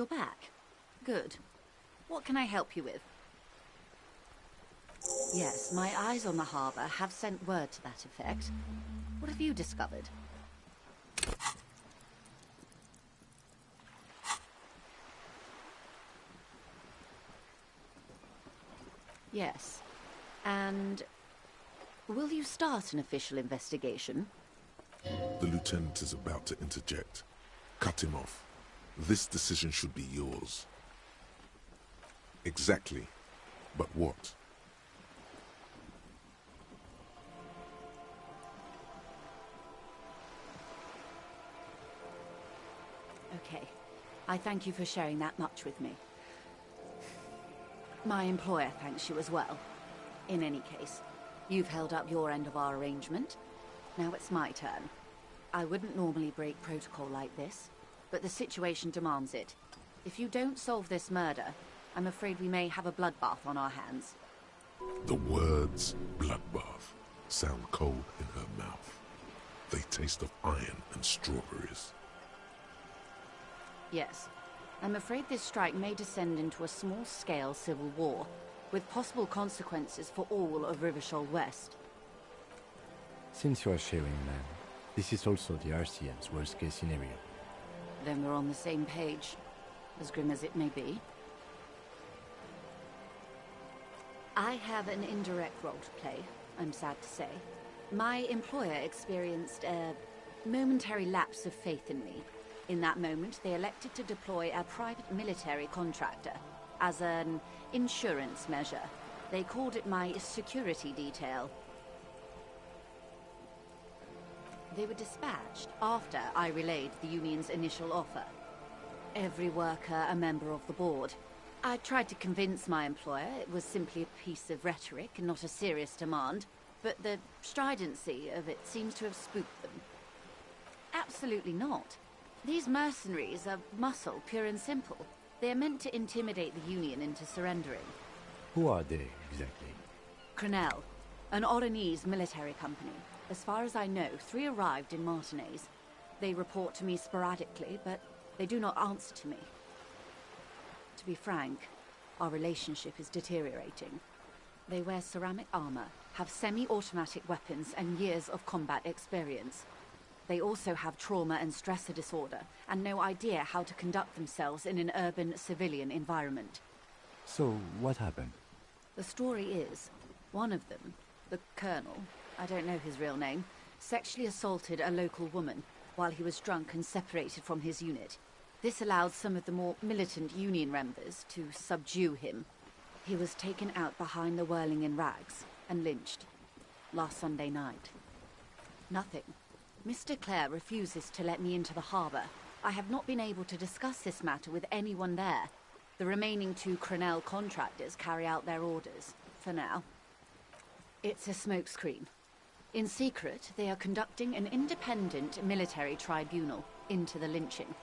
you're back. Good. What can I help you with? Yes, my eyes on the harbour have sent word to that effect. What have you discovered? Yes. And will you start an official investigation? The lieutenant is about to interject. Cut him off. This decision should be yours. Exactly. But what? Okay. I thank you for sharing that much with me. My employer thanks you as well. In any case, you've held up your end of our arrangement. Now it's my turn. I wouldn't normally break protocol like this, but the situation demands it. If you don't solve this murder, I'm afraid we may have a bloodbath on our hands. The words bloodbath sound cold in her mouth. They taste of iron and strawberries. Yes. I'm afraid this strike may descend into a small-scale civil war, with possible consequences for all of Rivershoal West. Since you are sharing land, this is also the RCM's worst-case scenario. Then we're on the same page, as grim as it may be. I have an indirect role to play, I'm sad to say. My employer experienced a momentary lapse of faith in me. In that moment, they elected to deploy a private military contractor as an insurance measure. They called it my security detail. They were dispatched after I relayed the union's initial offer. Every worker a member of the board. I tried to convince my employer it was simply a piece of rhetoric and not a serious demand, but the stridency of it seems to have spooked them. Absolutely not. These mercenaries are muscle, pure and simple. They are meant to intimidate the Union into surrendering. Who are they, exactly? Crenell, an Oranese military company. As far as I know, 3 arrived in Martinaise. They report to me sporadically, but they do not answer to me. To be frank, our relationship is deteriorating. They wear ceramic armor, have semi-automatic weapons, and years of combat experience. They also have trauma and stressor disorder, and no idea how to conduct themselves in an urban civilian environment. So, what happened? The story is, one of them, the Colonel, I don't know his real name, sexually assaulted a local woman while he was drunk and separated from his unit. This allowed some of the more militant Union members to subdue him. He was taken out behind the whirling in rags and lynched last Sunday night. Nothing. Mr. Clare refuses to let me into the harbour. I have not been able to discuss this matter with anyone there. The remaining 2 Crenell contractors carry out their orders, for now. It's a smokescreen. In secret, they are conducting an independent military tribunal into the lynching.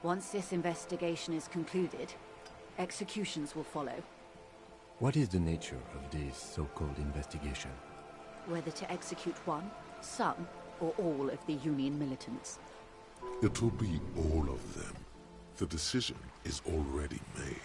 Once this investigation is concluded, executions will follow. What is the nature of this so-called investigation? Whether to execute one, some, or all of the Union militants. It will be all of them. The decision is already made.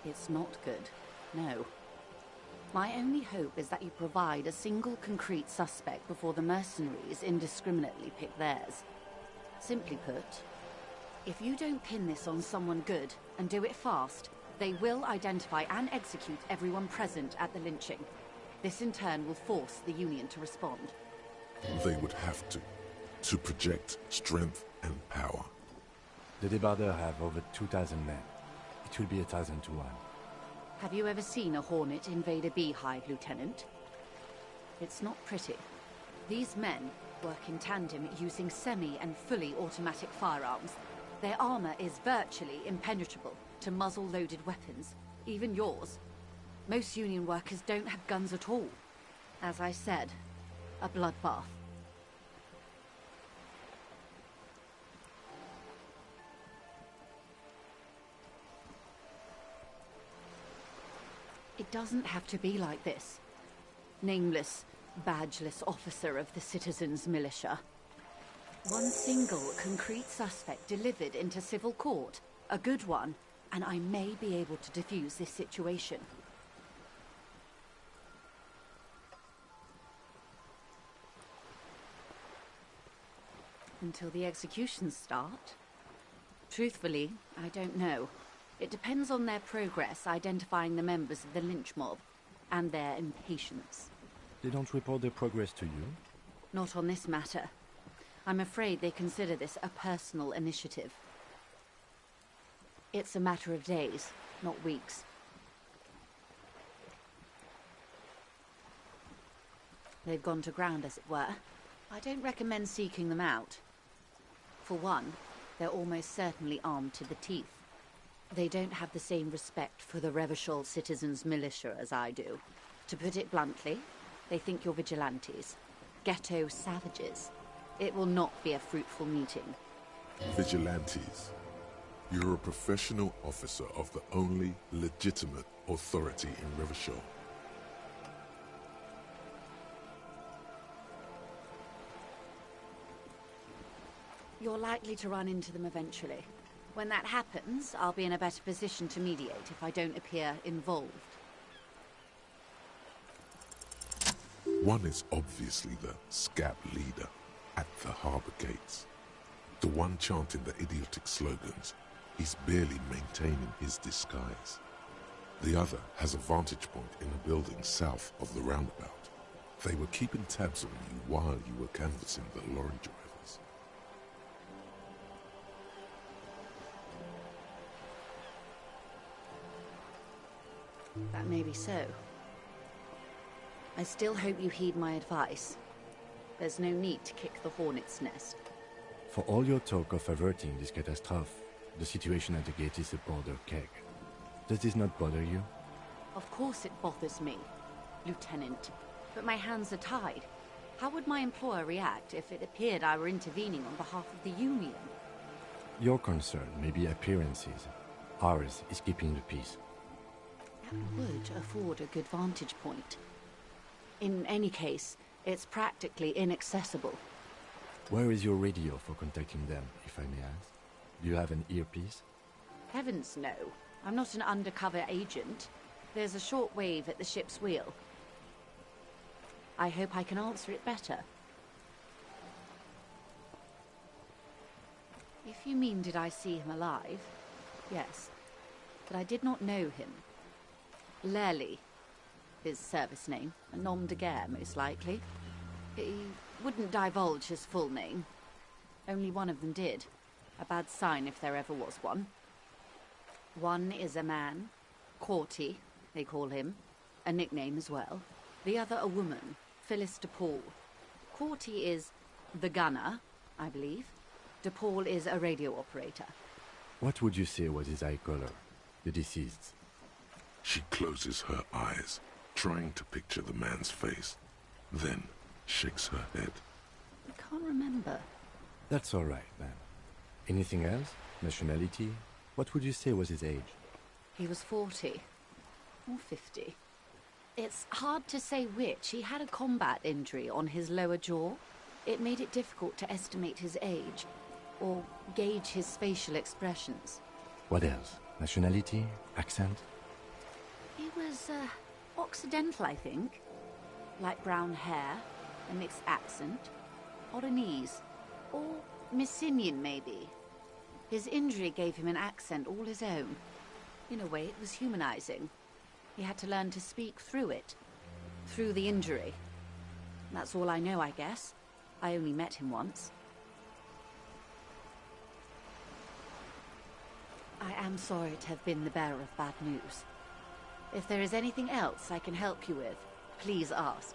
It's not good, no. My only hope is that you provide a single concrete suspect before the mercenaries indiscriminately pick theirs. Simply put, if you don't pin this on someone good and do it fast, they will identify and execute everyone present at the lynching. This in turn will force the Union to respond. They would have to project strength and power. The Debardeurs have over 2,000 men. It will be 1,000 to 1. Have you ever seen a Hornet invade a beehive, Lieutenant? It's not pretty. These men work in tandem using semi- and fully automatic firearms. Their armor is virtually impenetrable to muzzle-loaded weapons, even yours. Most Union workers don't have guns at all. As I said, a bloodbath. It doesn't have to be like this. Nameless, badgeless officer of the citizens' militia. One single concrete suspect delivered into civil court. A good one, and I may be able to defuse this situation. Until the executions start? Truthfully, I don't know. It depends on their progress identifying the members of the lynch mob, and their impatience. They don't report their progress to you? Not on this matter. I'm afraid they consider this a personal initiative. It's a matter of days, not weeks. They've gone to ground, as it were. I don't recommend seeking them out. For one, they're almost certainly armed to the teeth. They don't have the same respect for the Revachol citizens' militia as I do. To put it bluntly, they think you're vigilantes. Ghetto savages. It will not be a fruitful meeting. Vigilantes. You're a professional officer of the only legitimate authority in Revachol. You're likely to run into them eventually. When that happens, I'll be in a better position to mediate if I don't appear involved. One is obviously the scab leader at the harbor gates. The one chanting the idiotic slogans. He's barely maintaining his disguise. The other has a vantage point in a building south of the roundabout. They were keeping tabs on you while you were canvassing the lorry drivers. That may be so. I still hope you heed my advice. There's no need to kick the hornet's nest. For all your talk of averting this catastrophe, the situation at the gate is a border keg. Does this not bother you? Of course it bothers me, Lieutenant. But my hands are tied. How would my employer react if it appeared I were intervening on behalf of the Union? Your concern may be appearances. Ours is keeping the peace. That would afford a good vantage point. In any case, it's practically inaccessible. Where is your radio for contacting them, if I may ask? Do you have an earpiece? Heavens no. I'm not an undercover agent. There's a shortwave at the ship's wheel. I hope I can answer it better. If you mean did I see him alive, yes. But I did not know him. Lely, his service name, a nom de guerre most likely. He wouldn't divulge his full name. Only one of them did. A bad sign if there ever was one. One is a man, Corty, they call him, a nickname as well. The other a woman, Phyllis DePaul. Corty is the gunner, I believe. DePaul is a radio operator. What would you say was his eye color, the deceased's? She closes her eyes, trying to picture the man's face, then shakes her head. I can't remember. That's all right, then. Anything else? Nationality? What would you say was his age? He was 40. Or 50. It's hard to say which. He had a combat injury on his lower jaw. It made it difficult to estimate his age, or gauge his facial expressions. What else? Nationality? Accent? He was, Occidental, I think. Light brown hair, a mixed accent, Oranese, or Messinian, maybe. His injury gave him an accent all his own. In a way, it was humanizing. He had to learn to speak through it, through the injury. That's all I know, I guess. I only met him once. I am sorry to have been the bearer of bad news. If there is anything else I can help you with, please ask.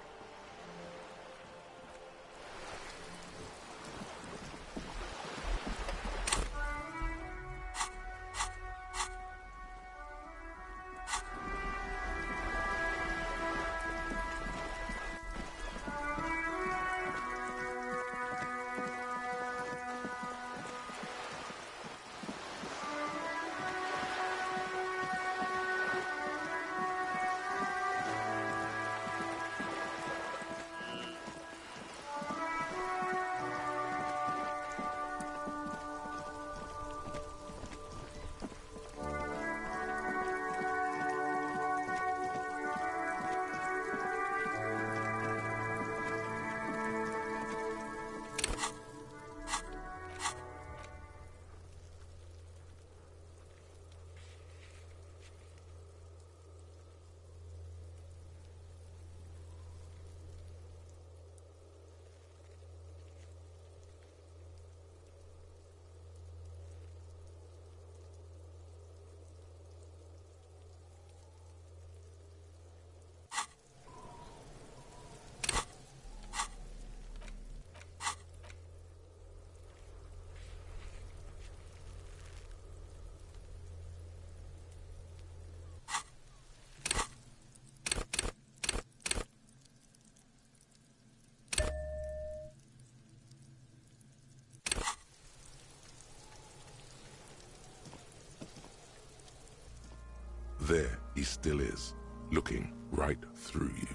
There he still is, looking right through you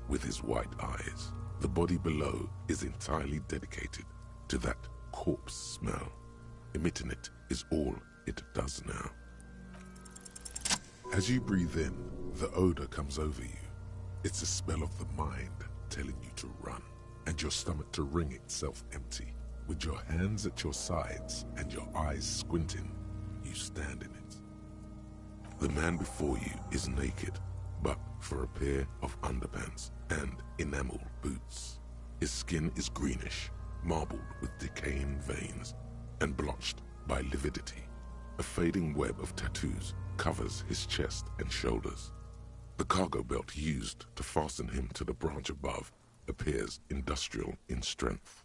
with his white eyes. The body below is entirely dedicated to that corpse smell. Emitting it is all it does now. As you breathe in, the odor comes over you. It's a smell of the mind telling you to run, and your stomach to wring itself empty. With your hands at your sides and your eyes squinting, you stand in it. The man before you is naked, but for a pair of underpants and enamel boots. His skin is greenish, marbled with decaying veins, and blotched by lividity. A fading web of tattoos covers his chest and shoulders. The cargo belt used to fasten him to the branch above appears industrial in strength.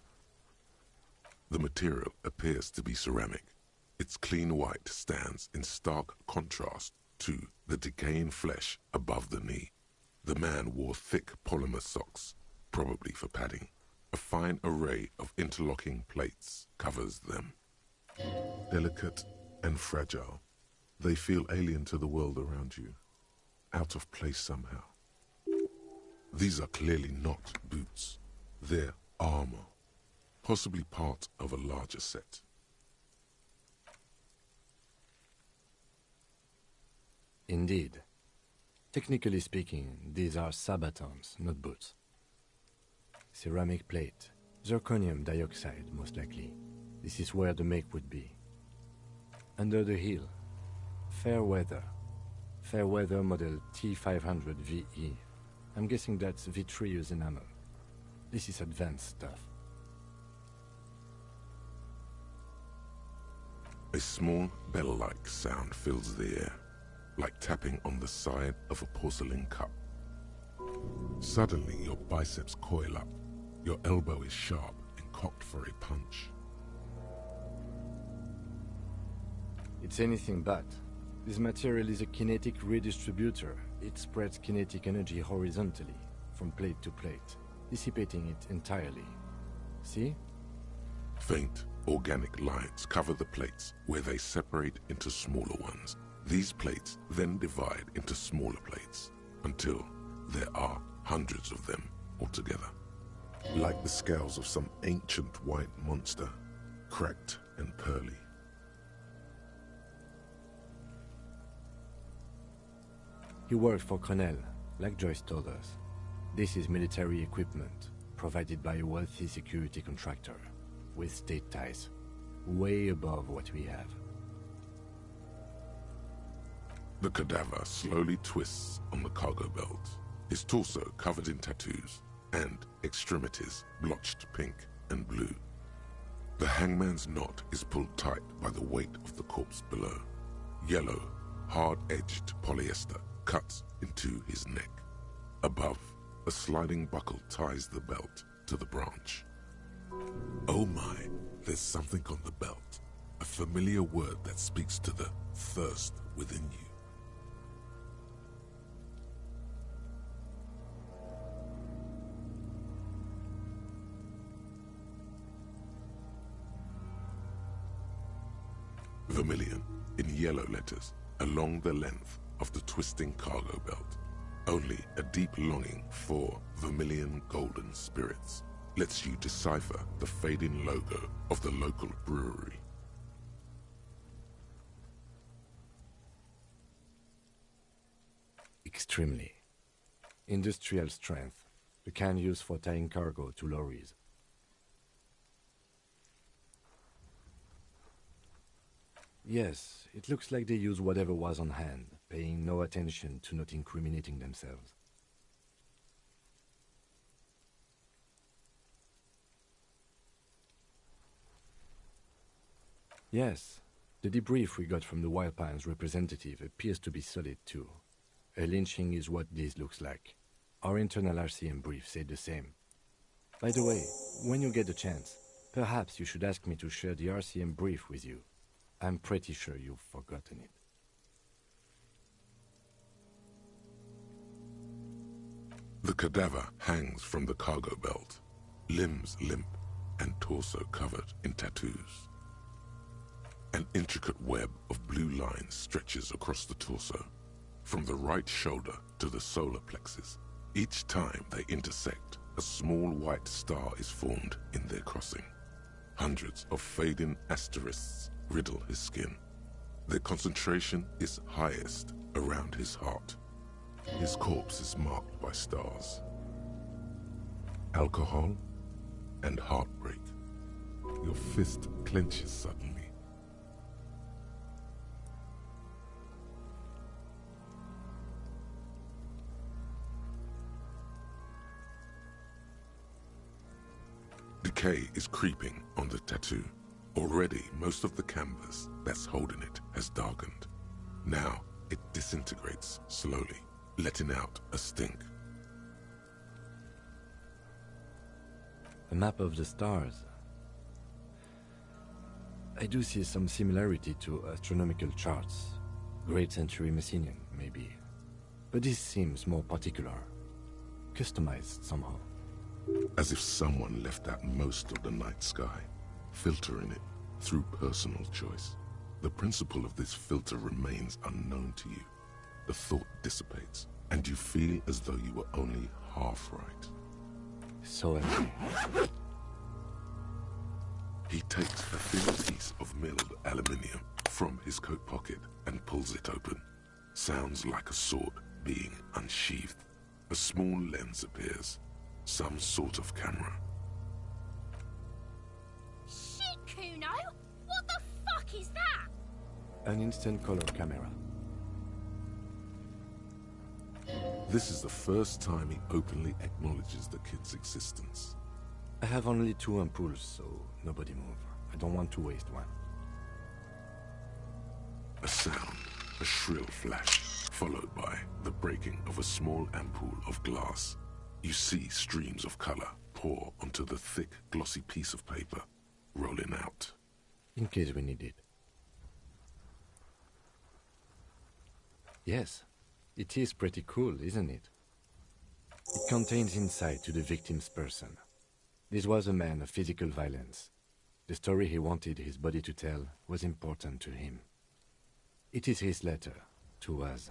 The material appears to be ceramic. Its clean white stands in stark contrast to the decaying flesh above the knee. The man wore thick polymer socks, probably for padding. A fine array of interlocking plates covers them. Delicate and fragile, they feel alien to the world around you, out of place somehow. These are clearly not boots. They're armor, possibly part of a larger set. Indeed. Technically speaking, these are sabatons, not boots. Ceramic plate. Zirconium dioxide, most likely. This is where the make would be. Under the heel. Fair weather. Fair weather model T500 VE. I'm guessing that's vitreous enamel. This is advanced stuff. A small bell-like sound fills the air, like tapping on the side of a porcelain cup. Suddenly, your biceps coil up. Your elbow is sharp and cocked for a punch. It's anything but. This material is a kinetic redistributor. It spreads kinetic energy horizontally, from plate to plate, dissipating it entirely. See? Faint, organic lines cover the plates where they separate into smaller ones. These plates then divide into smaller plates until there are hundreds of them altogether. Like the scales of some ancient white monster, cracked and pearly. He worked for Cornell, like Joyce told us. This is military equipment, provided by a wealthy security contractor, with state ties, way above what we have. The cadaver slowly twists on the cargo belt, his torso covered in tattoos, and extremities blotched pink and blue. The hangman's knot is pulled tight by the weight of the corpse below. Yellow, hard-edged polyester cuts into his neck. Above, a sliding buckle ties the belt to the branch. Oh my, there's something on the belt, a familiar word that speaks to the thirst within you. Vermilion, in yellow letters, along the length of the twisting cargo belt. Only a deep longing for vermilion golden spirits lets you decipher the fading logo of the local brewery. Extremely. Industrial strength, the kind used for tying cargo to lorries. Yes, it looks like they use whatever was on hand, paying no attention to not incriminating themselves. Yes, the debrief we got from the Wild Pines representative appears to be solid too. A lynching is what this looks like. Our internal RCM brief said the same. By the way, when you get the chance, perhaps you should ask me to share the RCM brief with you. I'm pretty sure you've forgotten it. The cadaver hangs from the cargo belt, limbs limp and torso covered in tattoos. An intricate web of blue lines stretches across the torso. from the right shoulder to the solar plexus. Each time they intersect, a small white star is formed in their crossing. Hundreds of fading asterisks riddle his skin. Their concentration is highest around his heart. His corpse is marked by stars. Alcohol and heartbreak. Your fist clenches suddenly. Decay is creeping on the tattoo. Already, most of the canvas that's holding it has darkened. Now, it disintegrates slowly, letting out a stink. A map of the stars. I do see some similarity to astronomical charts. Great century Messinian, maybe. But this seems more particular. Customized somehow. As if someone left out most of the night sky, filtering it through personal choice. The principle of this filter remains unknown to you. The thought dissipates, and you feel as though you were only half right. So empty. He takes a thin piece of milled aluminium from his coat pocket and pulls it open. Sounds like a sword being unsheathed. A small lens appears. Some sort of camera. Shit, Kuno! What the fuck is that? An instant color camera. This is the first time he openly acknowledges the kid's existence. I have only 2 ampoules, so nobody move. I don't want to waste one. A sound, a shrill flash, followed by the breaking of a small ampoule of glass. You see streams of color pour onto the thick, glossy piece of paper, rolling out. In case we need it. Yes, it is pretty cool, isn't it? It contains insight to the victim's person. This was a man of physical violence. The story he wanted his body to tell was important to him. It is his letter to us.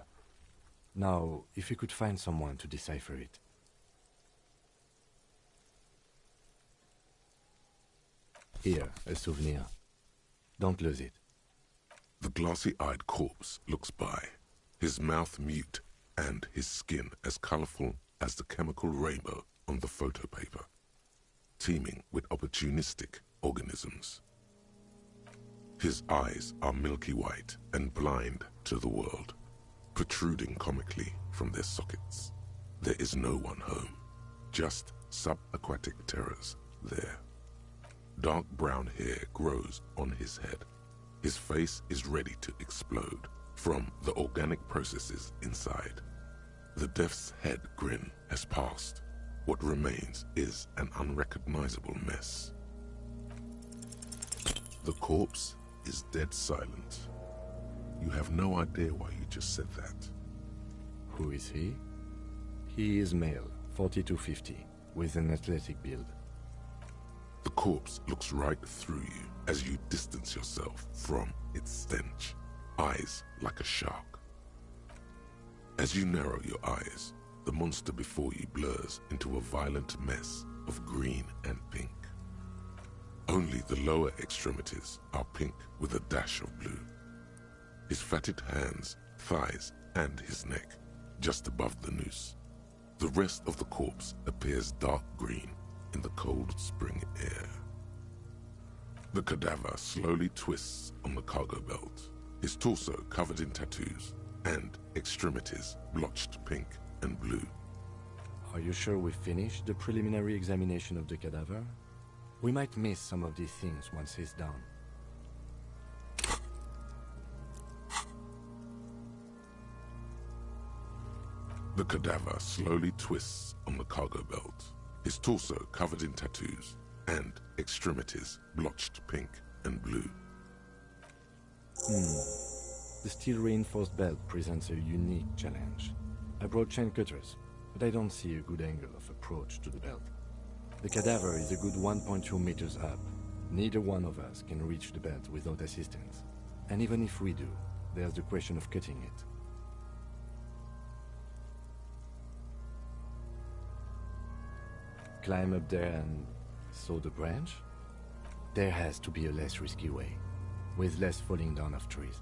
Now, if we could find someone to decipher it. Here, a souvenir. Don't lose it. The glassy-eyed corpse looks by, his mouth mute and his skin as colorful as the chemical rainbow on the photo paper, teeming with opportunistic organisms. His eyes are milky white and blind to the world, protruding comically from their sockets. There is no one home, just subaquatic terrors there. Dark brown hair grows on his head. His face is ready to explode from the organic processes inside. The death's head grin has passed. What remains is an unrecognizable mess. The corpse is dead silent. You have no idea why you just said that. Who is he? He is male, 40 to 50, with an athletic build. The corpse looks right through you as you distance yourself from its stench, eyes like a shark. As you narrow your eyes, the monster before you blurs into a violent mess of green and pink. Only the lower extremities are pink with a dash of blue. His fatted hands, thighs, and his neck just above the noose. The rest of the corpse appears dark green in the cold spring air. The cadaver slowly twists on the cargo belt, his torso covered in tattoos and extremities blotched pink and blue. Are you sure we finished the preliminary examination of the cadaver? We might miss some of these things once he's done. The cadaver slowly twists on the cargo belt, his torso covered in tattoos and extremities blotched pink and blue. The steel-reinforced belt presents a unique challenge. I brought chain cutters, but I don't see a good angle of approach to the belt. The cadaver is a good 1.2 meters up. Neither one of us can reach the belt without assistance. And even if we do, there's the question of cutting it. climb up there and saw the branch? There has to be a less risky way, with less falling down of trees.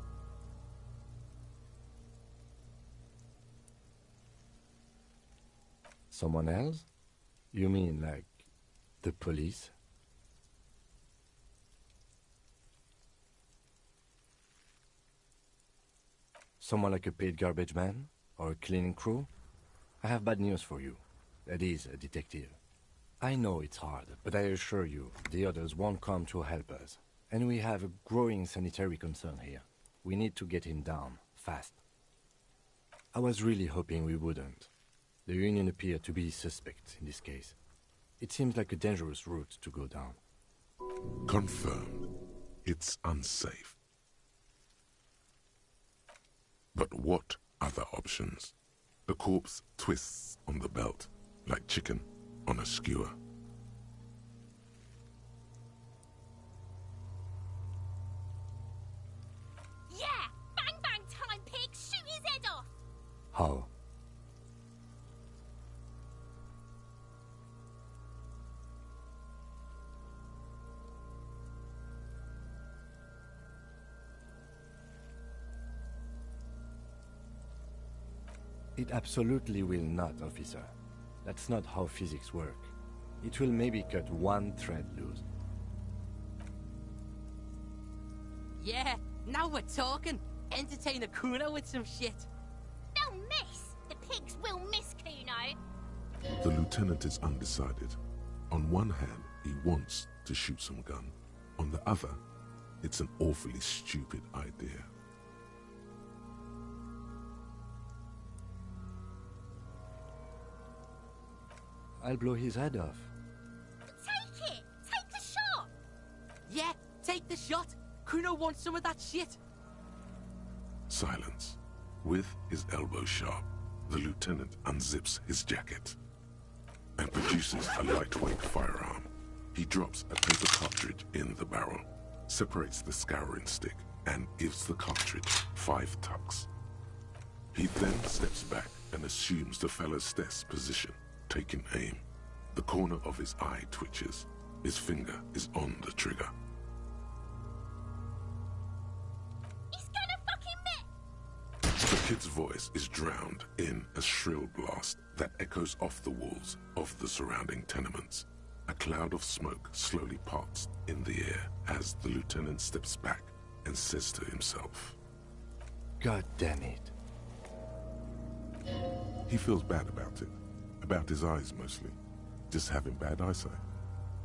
Someone else? You mean like the police? Someone like a paid garbage man? Or a cleaning crew? I have bad news for you. That is a detective. I know it's hard, but I assure you, the others won't come to help us. And we have a growing sanitary concern here. We need to get him down, fast. I was really hoping we wouldn't. The Union appeared to be suspect in this case. It seems like a dangerous route to go down. Confirmed. It's unsafe. But what other options? The corpse twists on the belt, like chicken on a skewer. Yeah! Bang bang time, pig! Shoot his head off! How? It absolutely will not, officer. That's not how physics work. It will maybe cut one thread loose. Yeah, now we're talking. Entertain a Kuno with some shit. They'll miss! The pigs will miss Kuno! The lieutenant is undecided. On one hand, he wants to shoot some gun. On the other, it's an awfully stupid idea. I'll blow his head off. Take it! Take the shot! Yeah, take the shot. Kuno wants some of that shit. Silence. With his elbow sharp, the lieutenant unzips his jacket and produces a lightweight firearm. He drops a paper cartridge in the barrel, separates the scouring stick, and gives the cartridge 5 tucks. He then steps back and assumes the fellow's desk position, taking aim. The corner of his eye twitches. His finger is on the trigger. He's gonna fucking miss! The kid's voice is drowned in a shrill blast that echoes off the walls of the surrounding tenements. A cloud of smoke slowly parts in the air as the lieutenant steps back and says to himself, God damn it. He feels bad about it. About his eyes, mostly. Just having bad eyesight.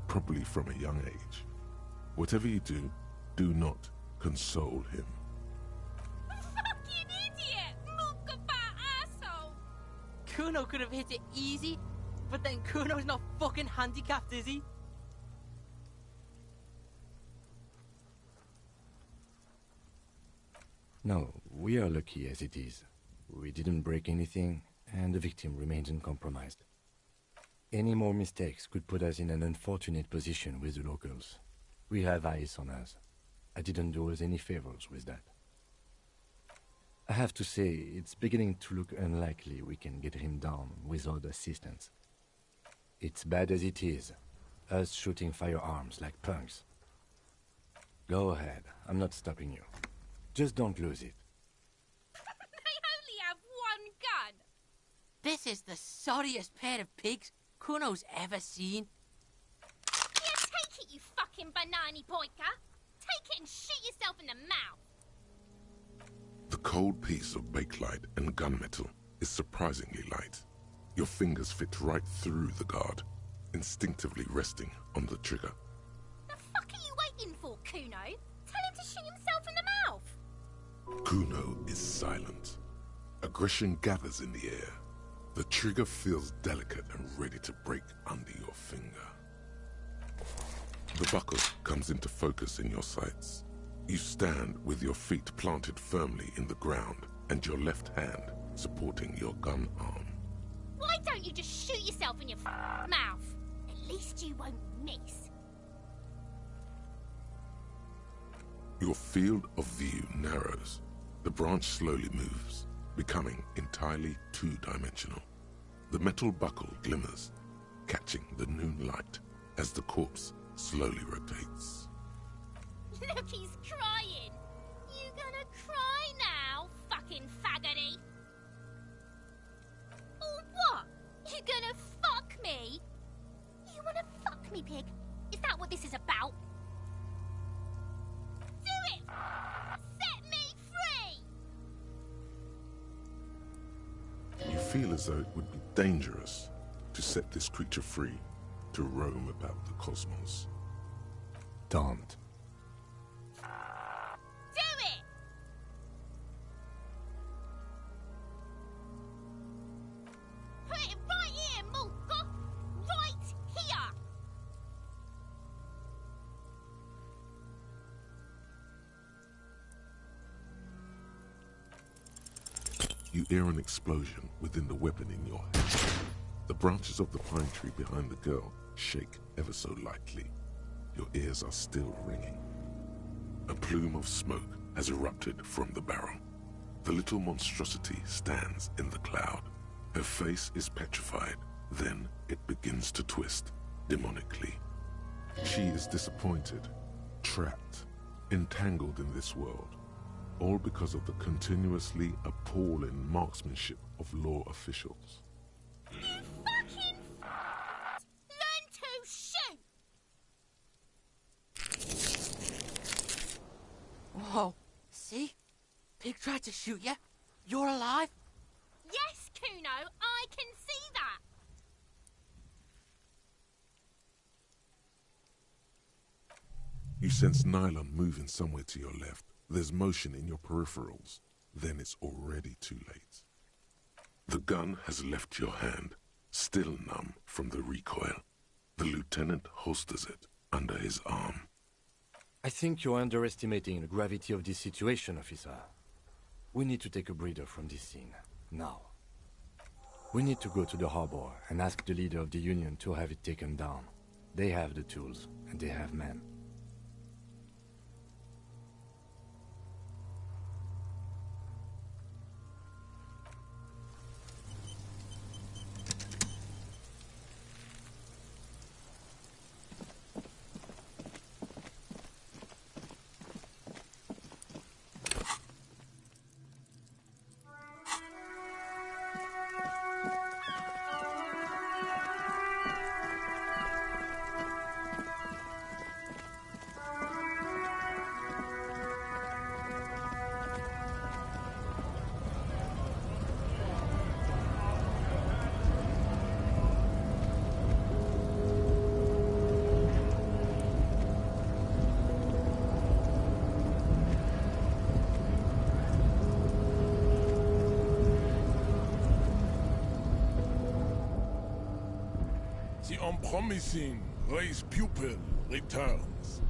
Probably from a young age. Whatever you do, do not console him. Fucking idiot! Mookaba asshole! Kuno could have hit it easy, but then Kuno's not fucking handicapped, is he? No, we are lucky as it is. We didn't break anything, and the victim remains uncompromised. Any more mistakes could put us in an unfortunate position with the locals. We have eyes on us. I didn't do us any favors with that. I have to say, it's beginning to look unlikely we can get him down without assistance. It's bad as it is, us shooting firearms like punks. Go ahead, I'm not stopping you. Just don't lose it. They only have one gun! This is the sorriest pair of pigs Kuno's ever seen. Yeah, take it, you fucking banani poika! Take it and shoot yourself in the mouth! The cold piece of bakelite and gunmetal is surprisingly light. Your fingers fit right through the guard, instinctively resting on the trigger. The fuck are you waiting for, Kuno? Tell him to shoot himself in the mouth! Kuno is silent. Aggression gathers in the air. The trigger feels delicate and ready to break under your finger. The buckle comes into focus in your sights. You stand with your feet planted firmly in the ground and your left hand supporting your gun arm. Why don't you just shoot yourself in your mouth? At least you won't miss. Your field of view narrows. The branch slowly moves, becoming entirely two-dimensional. The metal buckle glimmers. catching the noon light as the corpse slowly rotates. Look, he's crying. You gonna cry now, fucking faggoty? Or what? You gonna fuck me? You wanna fuck me, pig? Is that what this is about? Do it! Set me free! You feel as though it would be dangerous to set this creature free to roam about the cosmos. Don't. Do it! Put it right here, Mulka! Right here! You hear an explosion within the weapon in your hand. The branches of the pine tree behind the girl shake ever so lightly. Your ears are still ringing. A plume of smoke has erupted from the barrel. The little monstrosity stands in the cloud. Her face is petrified. Then it begins to twist demonically. She is disappointed, trapped, entangled in this world, all because of the continuously appalling marksmanship of law officials. You fucking learn to shoot! Whoa, see? Pig tried to shoot you. You're alive? Yes, Kuno, I can see that! You sense nylon moving somewhere to your left. There's motion in your peripherals. Then it's already too late. The gun has left your hand, still numb from the recoil. The lieutenant holsters it under his arm. I think you're underestimating the gravity of this situation, officer. We need to take a breather from this scene, now. We need to go to the harbor and ask the leader of the Union to have it taken down. They have the tools, and they have men. The unpromising race pupil returns.